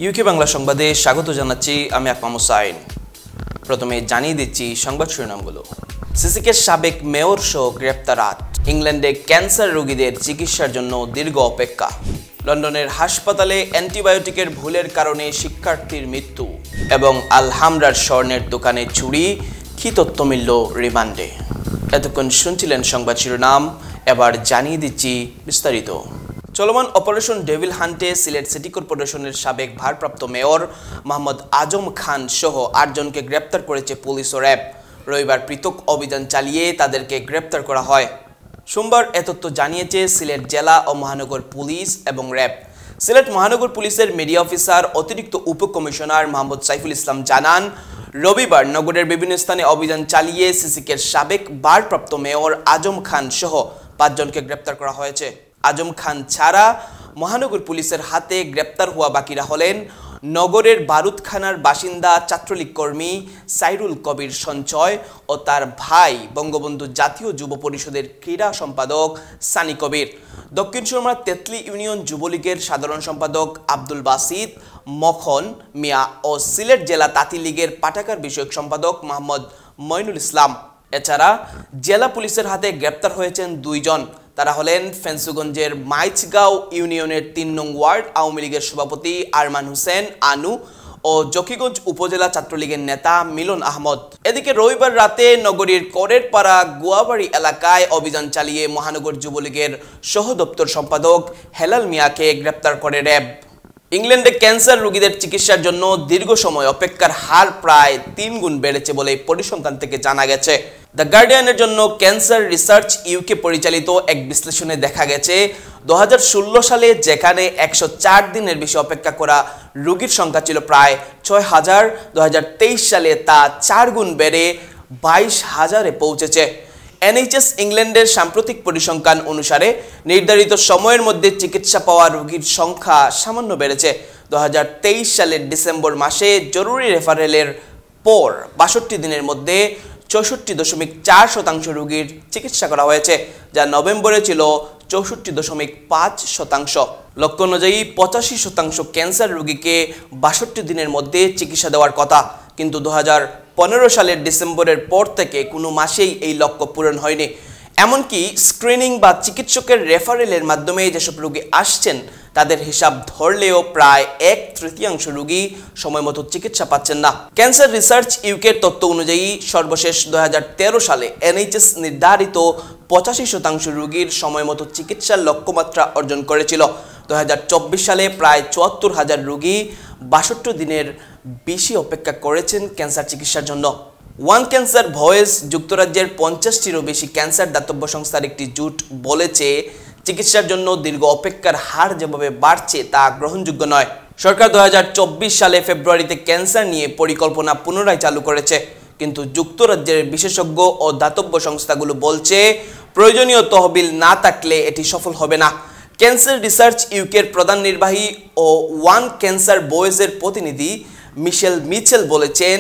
UK Bangla সংবাদে স্বাগত জানাচ্ছি আমি আকমাম হোসাইন। প্রথমে জানিয়ে দিচ্ছি সংবাদ শিরোনামগুলো। সিসিকের সাবেক মেয়র সহ গ্রেপ্তার ৮। ইংল্যান্ডে ক্যান্সার রোগীদের চিকিৎসার জন্য দীর্ঘ অপেক্ষা। লন্ডনের হাসপাতালে অ্যান্টিবায়োটিকের ভুলের কারণে শিক্ষার্থীর মৃত্যু। এবং আলহামরার স্বর্ণের দোকানে চুরি, কী তথ্য মিলল রিমান্ডে। এতক্ষণ শুনছিলেন সংবাদ শিরোনাম, এবার জানিয়ে দিচ্ছি বিস্তারিত। চলমান অপারেশন ডেভিল হান্টে সিলেট সিটি কর্পোরেশনের সাবেক ভারপ্রাপ্ত মেয়র মোহাম্মদ আজম খান সহ ৮ জনকে গ্রেপ্তার করেছে পুলিশ ও র্যাব। রবিবার পৃথক অভিযান চালিয়ে তাদেরকে গ্রেপ্তার করা হয়। সোমবার এ তথ্য জানিয়েছে সিলেট জেলা ও মহানগর পুলিশ এবং র্যাব। সিলেট মহানগর পুলিশের মিডিয়া অফিসার অতিরিক্ত উপকমিশনার মোহাম্মদ সাইফুল ইসলাম জানান, রবিবার নগরের বিভিন্ন স্থানে অভিযান চালিয়ে সিসিকের সাবেক ভারপ্রাপ্ত মেয়র আজম খান সহ ৫ জনকে গ্রেপ্তার করা হয়েছে। আজম খান ছাড়া মহানগর পুলিশের হাতে গ্রেপ্তার হওয়া বাকিরা হলেন নগরের বারুদখানার বাসিন্দা ছাত্রলীগ কর্মী সাইরুল কবির সঞ্চয় ও তার ভাই বঙ্গবন্ধু জাতীয় যুব পরিষদের ক্রীড়া সম্পাদক সানি কবির, দক্ষিণ সুরমার তেতলি ইউনিয়ন যুবলীগের সাধারণ সম্পাদক আব্দুল বাসিত মখন মিয়া ও সিলেট জেলা তাঁতি লীগের পাঠাগার বিষয়ক সম্পাদক মোহাম্মদ মইনুল ইসলাম। এছাড়া জেলা পুলিশের হাতে গ্রেপ্তার হয়েছেন ২ জন। তারা হলেন ফেন্সুগঞ্জের মাইচগাঁও ইউনিয়নের ৩ নং ওয়ার্ড আওয়ামী লীগের সভাপতি আরমান হোসেন আনু ও জকিগঞ্জ উপজেলা ছাত্রলীগের নেতা মিলন আহমদ। এদিকে রবিবার রাতে নগরীর করেরপাড়া গুয়াবাড়ি এলাকায় অভিযান চালিয়ে মহানগর যুবলীগের সহ দপ্তর সম্পাদক হেলাল মিয়াকে গ্রেপ্তার করে র্যাব। ইংল্যান্ডে ক্যান্সার রোগীদের চিকিৎসার জন্য দীর্ঘ সময় অপেক্ষার হার প্রায় ৩ গুণ বেড়েছে বলে পরিসংখ্যান থেকে জানা গেছে। দ্য গার্ডিয়ানের জন্য ক্যান্সার রিসার্চ ইউকে পরিচালিত এক বিশ্লেষণে দেখা গেছে ২০১৬ সালে যেখানে ১০৪ দিনের বেশি অপেক্ষা করা রোগীর সংখ্যা ছিল প্রায় ৬,০০০, ২০২৩ সালে তা ৪ গুণ বেড়ে ২২,০০০-এ পৌঁছেছে। এনএইচএস ইংল্যান্ডের সাম্প্রতিক পরিসংখ্যান অনুসারে নির্ধারিত সময়ের মধ্যে চিকিৎসা পাওয়া রোগীর সংখ্যা সামান্য বেড়েছে। ২০২৩ সালের ডিসেম্বর মাসে জরুরি রেফারেলের পর ৬২ দিনের মধ্যে ৬৪.৪% রোগীর চিকিৎসা করা হয়েছে, যা নভেম্বরে ছিল ৬৪.৫%। লক্ষ্য অনুযায়ী ৮৫% ক্যান্সার রোগীকে ৬২ দিনের মধ্যে চিকিৎসা দেওয়ার কথা, কিন্তু ২০১৫ সালের ডিসেম্বরের পর থেকে কোনো মাসেই এই লক্ষ্য পূরণ হয়নি। এমনকি স্ক্রিনিং বা চিকিৎসকের রেফারেলের মাধ্যমে যেসব রোগী আসছেন তাদের হিসাব ধরলেও প্রায় ১/৩ রোগী সময়মতো চিকিৎসা পাচ্ছেন না। ক্যান্সার রিসার্চ ইউকের তথ্য অনুযায়ী সর্বশেষ ২০১৩ সালে এনএইচএস নির্ধারিত ৮৫% রোগীর সময়মতো চিকিৎসার লক্ষ্যমাত্রা অর্জন করেছিল। ২০২৪ সালে প্রায় ৭৪,০০০ রোগী ৬২ দিনের বেশি অপেক্ষা করেছেন ক্যান্সার চিকিৎসার জন্য। ওয়ান ক্যান্সার ভয়েস যুক্তরাজ্যের ৫০টিরও বেশি ক্যান্সার দাতব্য সংস্থার একটি জোট বলেছে, চিকিৎসার জন্য দীর্ঘ অপেক্ষার হার যেভাবে বাড়ছে তা গ্রহণযোগ্য নয়। সরকার ২০২৪ সালে ফেব্রুয়ারিতে ক্যান্সার নিয়ে পরিকল্পনা পুনরায় চালু করেছে, কিন্তু যুক্তরাজ্যের বিশেষজ্ঞ ও দাতব্য সংস্থাগুলো বলছে প্রয়োজনীয় তহবিল না থাকলে এটি সফল হবে না। ক্যান্সার রিসার্চ ইউকের প্রধান নির্বাহী ও ওয়ান ক্যান্সার ভয়েসের প্রতিনিধি মিচেল বলেছেন,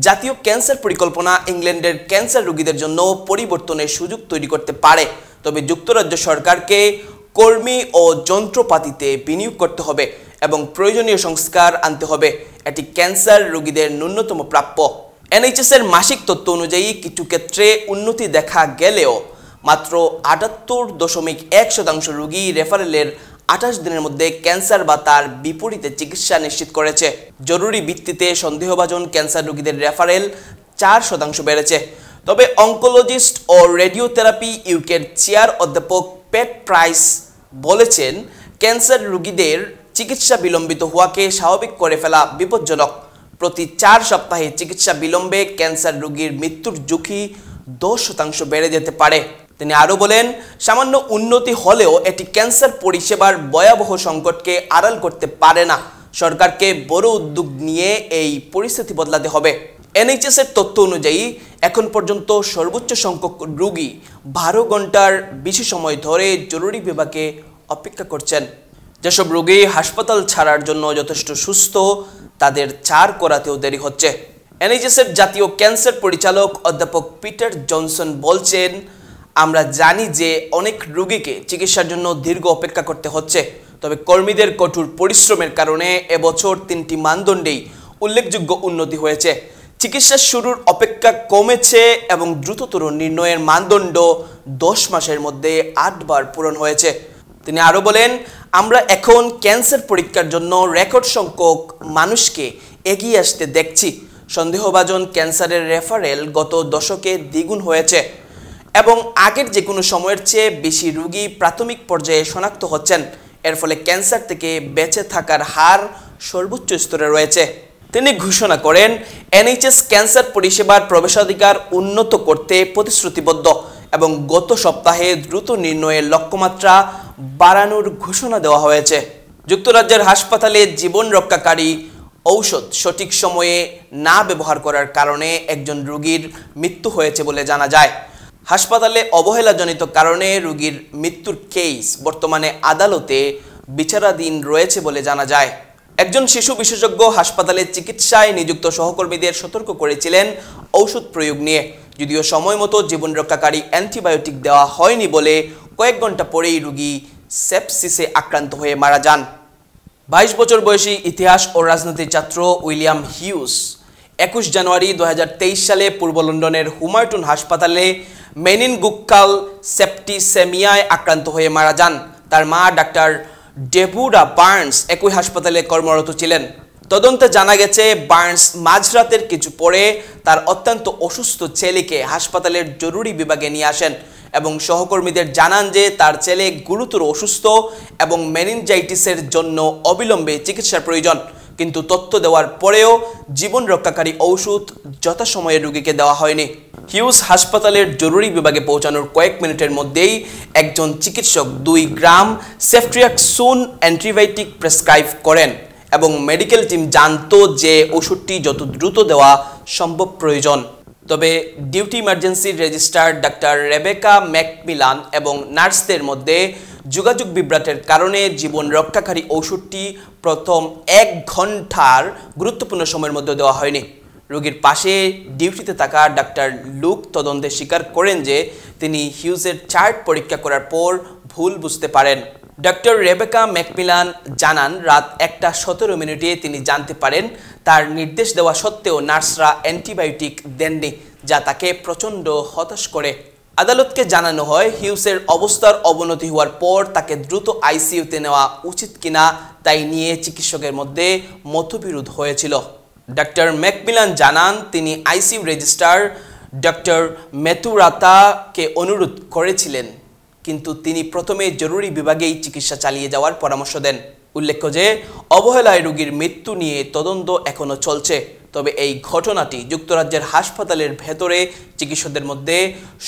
জাতীয় ক্যান্সার পরিকল্পনা ইংল্যান্ডের ক্যান্সার রোগীদের জন্য পরিবর্তনের সুযোগ তৈরি করতে পারে, তবে যুক্তরাজ্য সরকারকে কর্মী ও যন্ত্রপাতিতে বিনিয়োগ করতে হবে এবং প্রয়োজনীয় সংস্কার আনতে হবে। এটি ক্যান্সার রোগীদের ন্যূনতম প্রাপ্য। এনএইচএস এর মাসিক তথ্য অনুযায়ী কিছু ক্ষেত্রে উন্নতি দেখা গেলেও মাত্র ৭৮.১% রোগী রেফারেলের ২৮ দিনের মধ্যে ক্যান্সার বা তার বিপরীতে চিকিৎসা নিশ্চিত করেছে। জরুরি ভিত্তিতে সন্দেহভাজন ক্যান্সার রোগীদের রেফারেল ৪% বেড়েছে। তবে অঙ্কোলজিস্ট ও রেডিওথেরাপি ইউকের চেয়ার অধ্যাপক পেট প্রাইস বলেছেন, ক্যান্সার রোগীদের চিকিৎসা বিলম্বিত হওয়াকে স্বাভাবিক করে ফেলা বিপজ্জনক। প্রতি ৪ সপ্তাহে চিকিৎসা বিলম্বে ক্যান্সার রোগীর মৃত্যুর ঝুঁকি ১০% বেড়ে যেতে পারে। তিনি আরও বলেন, সামান্য উন্নতি হলেও এটি ক্যান্সার পরিষেবার ভয়াবহ সংকটকে আড়াল করতে পারে না। সরকারকে বড় উদ্যোগ নিয়ে এই পরিস্থিতি বদলাতে হবে। এনএইচএস এর তথ্য অনুযায়ী এখন পর্যন্ত সর্বোচ্চ সংখ্যক রোগী ১২ ঘন্টার বেশি সময় ধরে জরুরি বিভাগে অপেক্ষা করছেন। যেসব রোগী হাসপাতাল ছাড়ার জন্য যথেষ্ট সুস্থ, তাদের ছাড় করাতেও দেরি হচ্ছে। এনএইচএস এর জাতীয় ক্যান্সার পরিচালক অধ্যাপক পিটার জনসন বলছেন, আমরা জানি যে অনেক রোগীকে চিকিৎসার জন্য দীর্ঘ অপেক্ষা করতে হচ্ছে, তবে কর্মীদের কঠোর পরিশ্রমের কারণে এবছর 3টি মানদণ্ডেই উল্লেখযোগ্য উন্নতি হয়েছে। চিকিৎসা শুরুর অপেক্ষা কমেছে এবং দ্রুততর নির্ণয়ের মানদণ্ড 10 মাসের মধ্যে 8 বার পূরণ হয়েছে। তিনি আরও বলেন, আমরা এখন ক্যান্সার পরীক্ষার জন্য রেকর্ড সংখ্যক মানুষকে এগিয়ে আসতে দেখছি। সন্দেহভাজন ক্যান্সারের রেফারেল গত দশকে দ্বিগুণ হয়েছে এবং আগের যে কোনো সময়ের চেয়ে বেশি রোগী প্রাথমিক পর্যায়ে শনাক্ত হচ্ছেন। এর ফলে ক্যান্সার থেকে বেঁচে থাকার হার সর্বোচ্চ স্তরে রয়েছে। তিনি ঘোষণা করেন, এনএইচএস ক্যান্সার পরিষেবার প্রবেশাধিকার উন্নত করতে প্রতিশ্রুতিবদ্ধ এবং গত সপ্তাহে দ্রুত নির্ণয়ের লক্ষ্যমাত্রা বাড়ানোর ঘোষণা দেওয়া হয়েছে। যুক্তরাজ্যের হাসপাতালে জীবন রক্ষাকারী ঔষধ সঠিক সময়ে না ব্যবহার করার কারণে একজন রোগীর মৃত্যু হয়েছে বলে জানা যায়। হাসপাতালে অবহেলাজনিত কারণে রোগীর মৃত্যুর কেস বর্তমানে আদালতে বিচারাধীন রয়েছে বলে জানা যায়। একজন শিশু বিশেষজ্ঞ হাসপাতালে চিকিৎসায় নিযুক্ত সহকর্মীদের সতর্ক করেছিলেন ঔষধ প্রয়োগ নিয়ে, যদিও সময় মতো জীবন রক্ষাকারী অ্যান্টিবায়োটিক দেওয়া হয়নি বলে কয়েক ঘন্টা পরেই রোগী সেপসিসে আক্রান্ত হয়ে মারা যান। 22 বছর বয়সী ইতিহাস ও রাজনীতির ছাত্র উইলিয়াম হিউজ 21 জানুয়ারি 2023 সালে পূর্ব লন্ডনের হুমায়টন হাসপাতালে মেনিনগুক্কাল সেপ্টিসেমিয়ায় আক্রান্ত হয়ে মারা যান। তার মা ডাক্তার ডেবোরা বার্নস একই হাসপাতালে কর্মরত ছিলেন। তদন্তে জানা গেছে, বার্নস মাঝরাতের কিছু পরে তার অত্যন্ত অসুস্থ ছেলেকে হাসপাতালের জরুরি বিভাগে নিয়ে আসেন এবং সহকর্মীদের জানান যে তার ছেলে গুরুতর অসুস্থ এবং মেনিনজাইটিসের জন্য অবিলম্বে চিকিৎসার প্রয়োজন। কিন্তু তথ্য দেওয়ার পরেও জীবন রক্ষাকারী ঔষধ যথাসময়ে রোগীকে দেওয়া হয়নি। হিউজ হাসপাতালের জরুরি বিভাগে পৌঁছানোর কয়েক মিনিটের মধ্যেই একজন চিকিৎসক 2 গ্রাম সেফট্রিয়াক্সোন অ্যান্টিবায়োটিক প্রেসক্রাইব করেন এবং মেডিকেল টিম জানতো যে ওষুধটি যত দ্রুত দেওয়া সম্ভব প্রয়োজন। তবে ডিউটি ইমার্জেন্সির রেজিস্ট্রার ডাক্তার রেবেকা ম্যাকমিলান এবং নার্সদের মধ্যে যোগাযোগ বিভ্রাটের কারণে জীবন রক্ষাকারী ওষুধটি প্রথম 1 ঘন্টার গুরুত্বপূর্ণ সময়ের মধ্যে দেওয়া হয়নি। রোগীর পাশে ডিউটিতে থাকা ডাক্তার লুক তদন্তে স্বীকার করেন যে তিনি হিউজের চার্ট পরীক্ষা করার পর ভুল বুঝতে পারেন। ডক্টর রেবেকা ম্যাকমিলান জানান, রাত 1:17 তিনি জানতে পারেন তার নির্দেশ দেওয়া সত্ত্বেও নার্সরা অ্যান্টিবায়োটিক দেননি, যা তাকে প্রচণ্ড হতাশ করে। আদালতকে জানানো হয়, হিউজের অবস্থার অবনতি হওয়ার পর তাকে দ্রুত আইসিইউতে নেওয়া উচিত কিনা তাই নিয়ে চিকিৎসকের মধ্যে মতবিরোধ হয়েছিল। ডক্টর ম্যাকমিলান জানান, তিনি আইসিইউ রেজিস্ট্রার ডক্টর মেতুরাতাকে অনুরোধ করেছিলেন, কিন্তু তিনি প্রথমে জরুরি বিভাগেই চিকিৎসা চালিয়ে যাওয়ার পরামর্শ দেন। উল্লেখ্য যে অবহেলায় রোগীর মৃত্যু নিয়ে তদন্ত এখনও চলছে। তবে এই ঘটনাটি যুক্তরাজ্যের হাসপাতালের ভেতরে চিকিৎসকদের মধ্যে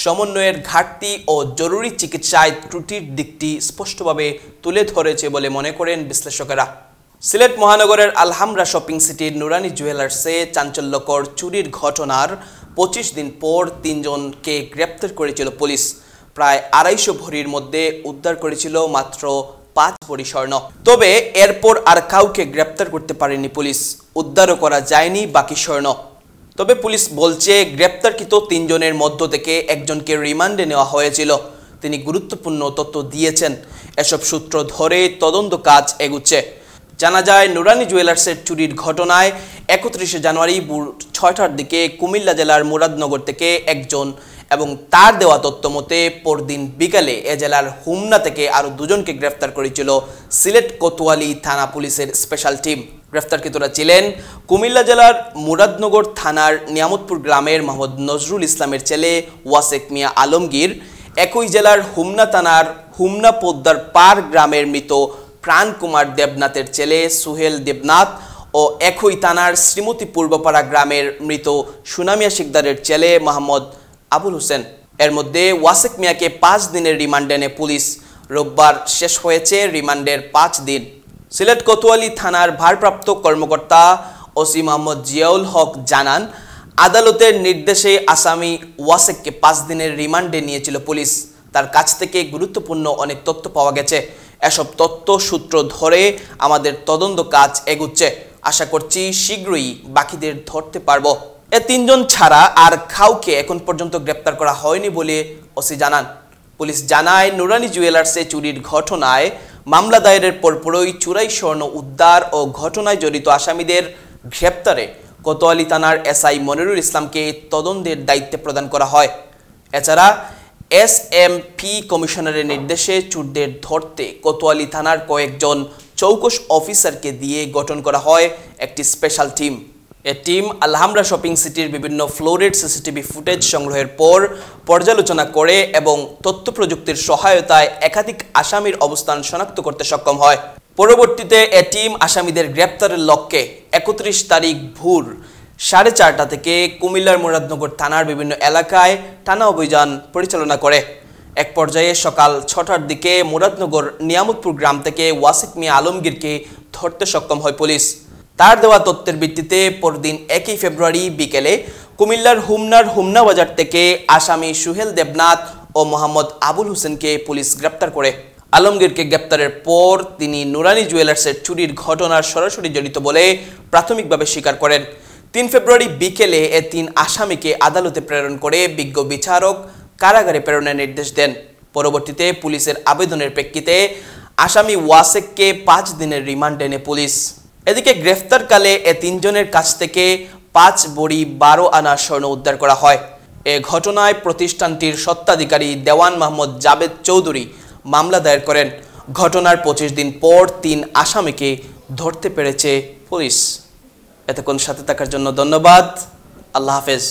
সমন্বয়ের ঘাটতি ও জরুরি চিকিৎসায় ত্রুটির দিকটি স্পষ্টভাবে তুলে ধরেছে বলে মনে করেন বিশ্লেষকেরা। সিলেট মহানগরের আলহামরা শপিং সিটির নুরানি জুয়েলার্সে চাঞ্চল্যকর চুরির ঘটনার 25 দিন পর 3 জনকে গ্রেপ্তার করেছিল পুলিশ। প্রায় 250 ভরির মধ্যে উদ্ধার করেছিল মাত্র 5 ভরি স্বর্ণ। তবে এরপর আর কাউকে গ্রেপ্তার করতে পারেনি পুলিশ, উদ্ধারও করা যায়নি বাকি স্বর্ণ। তবে পুলিশ বলছে, গ্রেপ্তারকৃত 3 জনের মধ্য থেকে একজনকে রিমান্ডে নেওয়া হয়েছিল। তিনি গুরুত্বপূর্ণ তথ্য দিয়েছেন। এসব সূত্র ধরে তদন্ত কাজ এগুচ্ছে। জানা যায়, নুরানি জুয়েলার্সের চুরির ঘটনায় 31 জানুয়ারি ভোর 6টার দিকে কুমিল্লা জেলার মুরাদনগর থেকে একজন এবং তার দেওয়া তথ্য মতে পরদিন বিকালে এ জেলার হুমনা থেকে আরও 2 জনকে গ্রেফতার করেছিল সিলেট কোতোয়ালি থানা পুলিশের স্পেশাল টিম। গ্রেফতারকৃতরা ছিলেন কুমিল্লা জেলার মুরাদনগর থানার নিয়ামতপুর গ্রামের মোহাম্মদ নজরুল ইসলামের ছেলে ওয়াসেক মিয়া আলমগীর, একই জেলার হুমনা থানার হুমনা পোদ্দার পার গ্রামের মৃত প্রাণ কুমার দেবনাথের ছেলে সুহেল দেবনাথ ও একই থানার শ্রীমতী পূর্বপাড়া গ্রামের মৃত সুনামিয়া শিকদারের ছেলে মোহাম্মদ আবুল হোসেন। এর মধ্যে ওয়াসেক মিয়াকে 5 দিনের রিমান্ডে নেয় পুলিশ। রোববার শেষ হয়েছে রিমান্ডের 5 দিন। সিলেট কোতোয়ালি থানার ভারপ্রাপ্ত কর্মকর্তা ওসি মোহাম্মদ জিয়াউল হক জানান, আদালতের নির্দেশে আসামি ওয়াসেককে 5 দিনের রিমান্ডে নিয়েছিল পুলিশ। তার কাছ থেকে গুরুত্বপূর্ণ অনেক তথ্য পাওয়া গেছে। এসব তথ্য সূত্র ধরে আমাদের তদন্ত কাজ এগুচ্ছে। আশা করছি শীঘ্রই বাকিদের ধরতে পারবো। এ 3 জন ছাড়া আর কাউকে এখন পর্যন্ত গ্রেপ্তার করা হয়নি বলে ওসি জানান। পুলিশ জানায়, নুরানি জুয়েলার্সে চুরির ঘটনায় মামলা দায়েরের পরপরই চুরাই স্বর্ণ উদ্ধার ও ঘটনায় জড়িত আসামিদের গ্রেপ্তারে কোতোয়ালি থানার এসআই মনিরুল ইসলামকে তদন্তের দায়িত্ব প্রদান করা হয়। এছাড়া এসএমপি কমিশনারের নির্দেশে চোরদের ধরতে কোতোয়ালি থানার কয়েকজন চৌকস অফিসারকে দিয়ে গঠন করা হয় একটি স্পেশাল টিম। এই টিম আলহামরা শপিং সিটির বিভিন্ন ফ্লোরের সিসিটিভি ফুটেজ সংগ্রহের পর পর্যালোচনা করে এবং তথ্য প্রযুক্তির সহায়তায় একাধিক আসামির অবস্থান শনাক্ত করতে সক্ষম হয়। পরবর্তীতে এই টিম আসামিদের গ্রেপ্তারের লক্ষ্যে 31 তারিখ ভোর 4:30 থেকে কুমিল্লার মুরাদনগর থানার বিভিন্ন এলাকায় টানা অভিযান পরিচালনা করে। এক পর্যায়ে সকাল 6টার দিকে মুরাদনগর নিয়ামতপুর গ্রাম থেকে ওয়াসিক মিয়া আলমগীরকে ধরতে সক্ষম হয় পুলিশ। তার দেওয়া তথ্যের ভিত্তিতে পরদিন 1 ফেব্রুয়ারি বিকেলে কুমিল্লার হুমনা বাজার থেকে আসামি সুহেল দেবনাথ ও মোহাম্মদ আবুল হোসেনকে পুলিশ গ্রেপ্তার করে। আলমগীরকে গ্রেপ্তারের পর তিনি নুরানি জুয়েলার্সের চুরির ঘটনার সরাসরি জড়িত বলে প্রাথমিকভাবে স্বীকার করেন। 3 ফেব্রুয়ারি বিকেলে এই 3 আসামিকে আদালতে প্রেরণ করে বিজ্ঞ বিচারক কারাগারে প্রেরণের নির্দেশ দেন। পরবর্তীতে পুলিশের আবেদনের প্রেক্ষিতে আসামি ওয়াসেককে 5 দিনের রিমান্ডে নেয় পুলিশ। এদিকে গ্রেফতারকালে এই 3 জনের কাছ থেকে 5 বড়ি 12 আনা স্বর্ণ উদ্ধার করা হয়। এ ঘটনায় প্রতিষ্ঠানটির স্বত্বাধিকারী দেওয়ান মোহাম্মদ জাবেদ চৌধুরী মামলা দায়ের করেন। ঘটনার 25 দিন পর 3 আসামিকে ধরতে পেরেছে পুলিশ। এতক্ষণ সাথে থাকার জন্য ধন্যবাদ। আল্লাহ হাফেজ।